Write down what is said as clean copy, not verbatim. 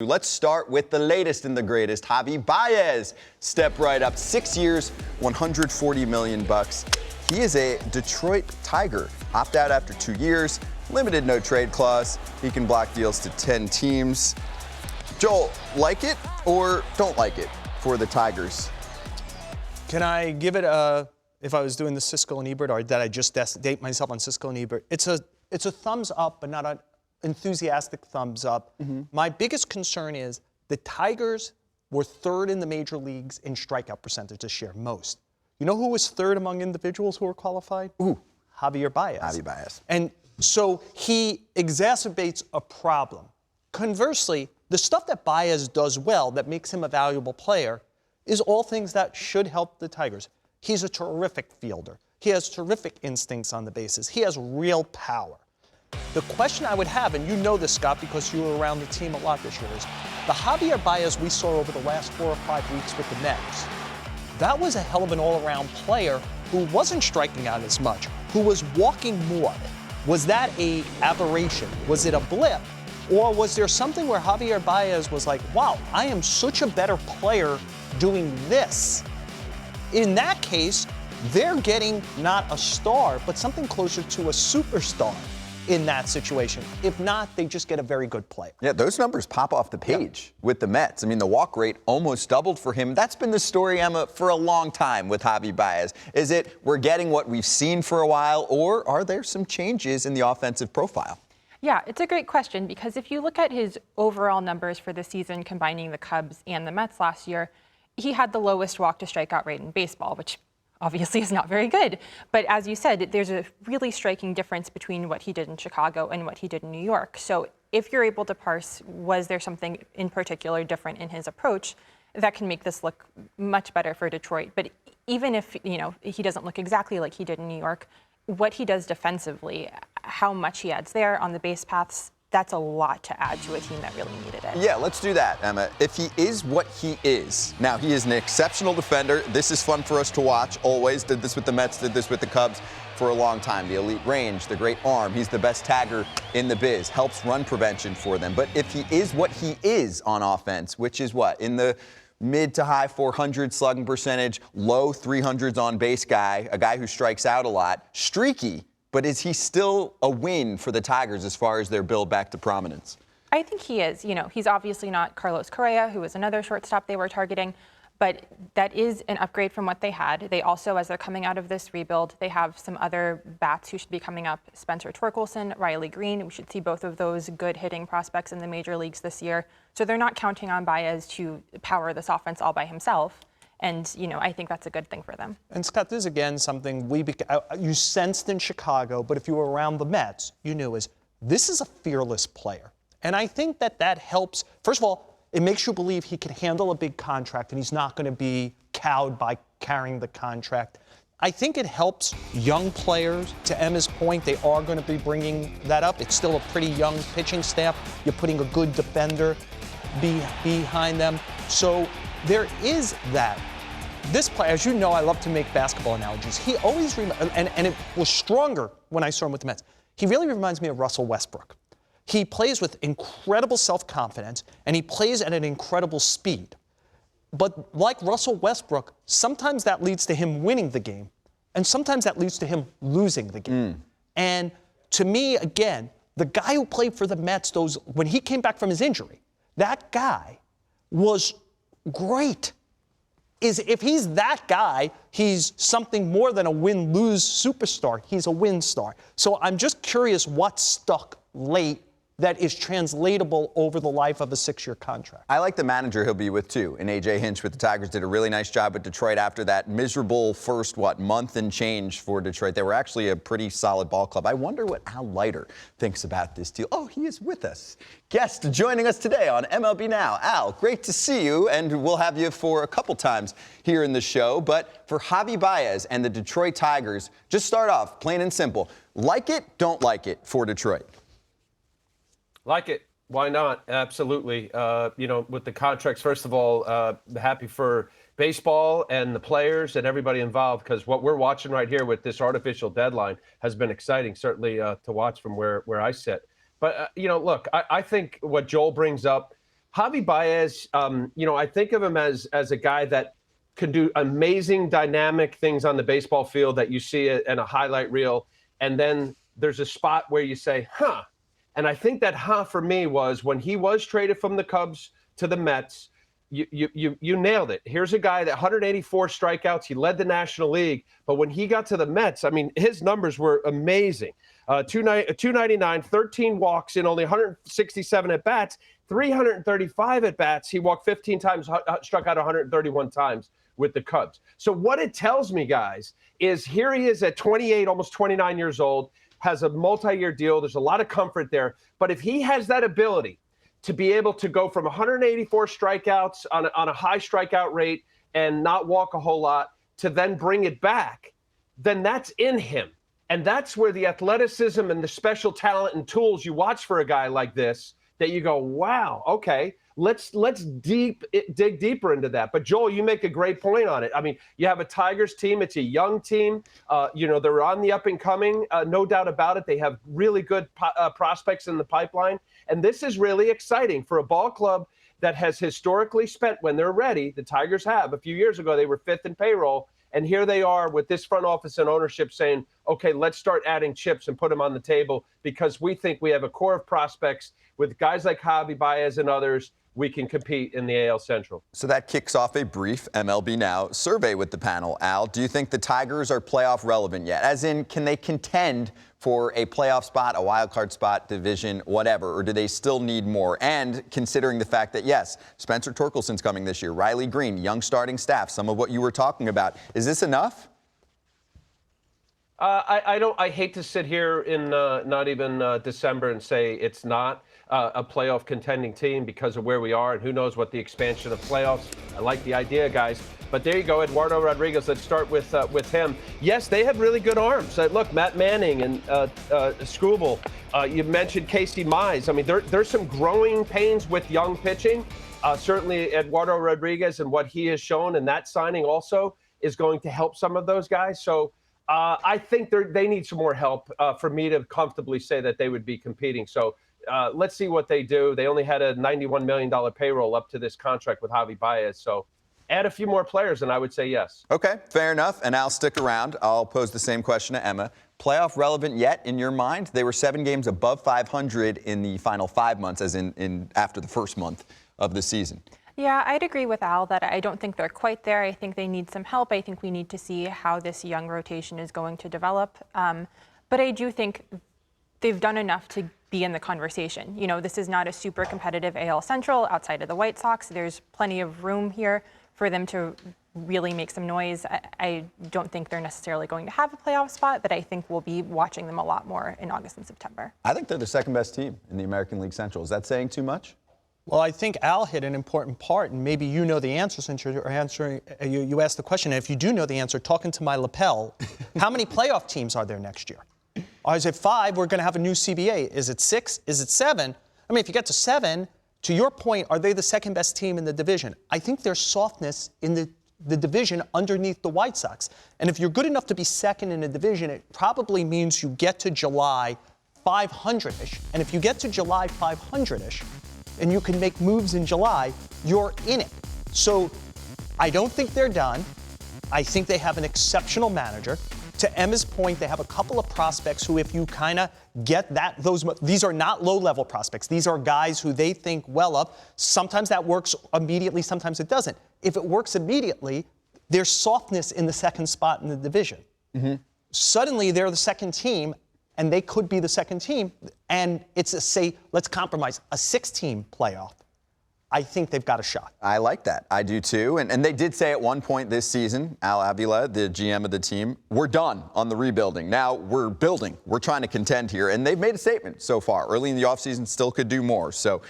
Let's start with the latest and the greatest. Javier Báez stepped right up. 6 years, $140 million. He is a Detroit Tiger. Opt out after 2 years. Limited no trade clause. He can block deals to 10 teams. Joel, like it or don't like it for the Tigers? Can I give it a, if I was doing the Siskel and Ebert, or did I just date myself on Siskel and Ebert? It's a thumbs up, but not an enthusiastic thumbs up. My biggest concern is the Tigers were third in the major leagues in strikeout percentage this year, most. You know who was third among individuals who were qualified? Javier Báez. Javier Báez. And so he exacerbates a problem. Conversely, the stuff that Báez does well that makes him a valuable player is all things that should help the Tigers. He's a terrific fielder. He has terrific instincts on the bases. He has real power. The question I would have, and you know this, Scott, because you were around the team a lot this year, is the Javier Báez we saw over the last 4 or 5 weeks with the Mets. That was a hell of an all-around player who wasn't striking out as much, who was walking more. Was that an aberration? Was it a blip? Or was there something where Javier Báez was like, wow, I am such a better player doing this? In that case, they're getting not a star, but something closer to a superstar in that situation. If not, they just get a very good player. Yeah, those numbers pop off the page with the Mets. I mean, the walk rate almost doubled for him. That's been the story, Emma, for a long time with Javier Báez. Is it we're getting what we've seen for a while, or are there some changes in the offensive profile? Yeah, it's a great question, because if you look at his overall numbers for the season, combining the Cubs and the Mets last year, he had the lowest walk to strikeout rate in baseball, which obviously is not very good. But as you said, there's a really striking difference between what he did in Chicago and what he did in New York. So if you're able to parse, was there something in particular different in his approach, that can make this look much better for Detroit. But even if, he doesn't look exactly like he did in New York, what he does defensively, how much he adds there on the base paths, that's a lot to add to a team that really needed it. Yeah, let's do that, Emma. If he is what he is, now he is an exceptional defender. This is fun for us to watch, always. Did this with the Mets, did this with the Cubs for a long time. The elite range, the great arm. He's the best tagger in the biz, helps run prevention for them. But if he is what he is on offense, which is what? In the mid to high 400 slugging percentage, low 300s on base guy, a guy who strikes out a lot, streaky. But is he still a win for the Tigers as far as their build back to prominence? I think he is. He's obviously not Carlos Correa, who was another shortstop they were targeting, but that is an upgrade from what they had. They also, as they're coming out of this rebuild, they have some other bats who should be coming up. Spencer Torkelson, Riley Green. We should see both of those good hitting prospects in the major leagues this year. So they're not counting on Báez to power this offense all by himself. And, I think that's a good thing for them. And, Scott, this is, again, something you sensed in Chicago, but if you were around the Mets, you knew is this is a fearless player. And I think that helps. First of all, it makes you believe he can handle a big contract and he's not going to be cowed by carrying the contract. I think it helps young players. To Emma's point, they are going to be bringing that up. It's still a pretty young pitching staff. You're putting a good defender behind them. So there is that. This player, as you know, I love to make basketball analogies. He always, and it was stronger when I saw him with the Mets. He really reminds me of Russell Westbrook. He plays with incredible self-confidence, and he plays at an incredible speed. But like Russell Westbrook, sometimes that leads to him winning the game, and sometimes that leads to him losing the game. And to me, again, the guy who played for the Mets, when he came back from his injury, that guy was great. If he's that guy, he's something more than a win-lose superstar. He's a win star. So I'm just curious what stuck late that is translatable over the life of a 6-year contract. I like the manager he'll be with, too. And A.J. Hinch with the Tigers did a really nice job with Detroit after that miserable first, month and change for Detroit. They were actually a pretty solid ball club. I wonder what Al Leiter thinks about this deal. Oh, he is with us. Guest joining us today on MLB Now. Al, great to see you, and we'll have you for a couple times here in the show. But for Javier Báez and the Detroit Tigers, just start off, plain and simple. Like it, don't like it for Detroit? Like it. Why not? Absolutely. With the contracts, first of all, happy for baseball and the players and everybody involved, because what we're watching right here with this artificial deadline has been exciting, certainly to watch from where I sit. But, look, I think what Joel brings up, Javi Báez, I think of him as a guy that can do amazing dynamic things on the baseball field that you see it in a highlight reel. And then there's a spot where you say, huh. And I think that for me was when he was traded from the Cubs to the Mets. You nailed it. Here's a guy that 184 strikeouts. He led the National League. But when he got to the Mets, I mean, his numbers were amazing. 299, 13 walks in only 167 at-bats, 335 at-bats. He walked 15 times, struck out 131 times with the Cubs. So what it tells me, guys, is here he is at 28, almost 29 years old, has a multi-year deal. There's a lot of comfort there. But if he has that ability to be able to go from 184 strikeouts on a high strikeout rate and not walk a whole lot to then bring it back, then that's in him. And that's where the athleticism and the special talent and tools you watch for a guy like this, that you go, wow, okay, let's dig deeper into that. But Joel, you make a great point on it. I mean, you have a Tigers team. It's a young team. They're on the up and coming, no doubt about it. They have really good prospects in the pipeline. And this is really exciting for a ball club that has historically spent, when they're ready, the Tigers have. A few years ago, they were 5th in payroll. And here they are with this front office and ownership saying, okay, let's start adding chips and put them on the table because we think we have a core of prospects with guys like Javi Báez and others. We can compete in the AL Central. So that kicks off a brief MLB Now survey with the panel. Al, do you think the Tigers are playoff relevant yet? As in, can they contend for a playoff spot, a wild card spot, division, whatever, or do they still need more? And considering the fact that, yes, Spencer Torkelson's coming this year, Riley Green, young starting staff, some of what you were talking about, is this enough? I hate to sit here in not even December and say it's not a playoff contending team because of where we are and who knows what the expansion of playoffs. I like the idea, guys. But there you go, Eduardo Rodriguez. Let's start with him. Yes, they have really good arms. Look, Matt Manning and Struble. You mentioned Casey Mize. I mean, there's some growing pains with young pitching. Certainly, Eduardo Rodriguez and what he has shown, and that signing also is going to help some of those guys. So I think they need some more help for me to comfortably say that they would be competing. So let's see what they do. They only had a $91 million payroll up to this contract with Javi Báez. So add a few more players, and I would say yes. Okay, fair enough. And I'll stick around. I'll pose the same question to Emma. Playoff relevant yet in your mind? They were 7 games above 500 in the final 5 months, as in after the first month of the season. Yeah, I'd agree with Al that I don't think they're quite there. I think they need some help. I think we need to see how this young rotation is going to develop. But I do think they've done enough to be in the conversation. You know, this is not a super competitive AL Central outside of the White Sox. There's plenty of room here for them to really make some noise. I don't think they're necessarily going to have a playoff spot, but I think we'll be watching them a lot more in August and September. I think they're the second best team in the American League Central. Is that saying too much? Well, I think Al hit an important part, and maybe you know the answer since you're answering. You asked the question, and if you do know the answer, talking to my lapel, how many playoff teams are there next year? Or is it 5? We're going to have a new CBA. Is it 6? Is it 7? I mean, if you get to 7, to your point, are they the second best team in the division? I think there's softness in the division underneath the White Sox. And if you're good enough to be second in the division, it probably means you get to July 500-ish. And if you get to July 500-ish, and you can make moves in July, you're in it. So I don't think they're done. I think they have an exceptional manager. To Emma's point, they have a couple of prospects who, if you kind of get these are not low-level prospects. These are guys who they think well of. Sometimes that works immediately, sometimes it doesn't. If it works immediately, there's softness in the second spot in the division. Mm-hmm. Suddenly, they're the second team, and they could be the second team, and it's let's compromise, a 6-team playoff. I think they've got a shot. I like that. I do too. And they did say at one point this season, Al Avila, the GM of the team, we're done on the rebuilding. Now we're building. We're trying to contend here. And they've made a statement so far. Early in the offseason, still could do more. So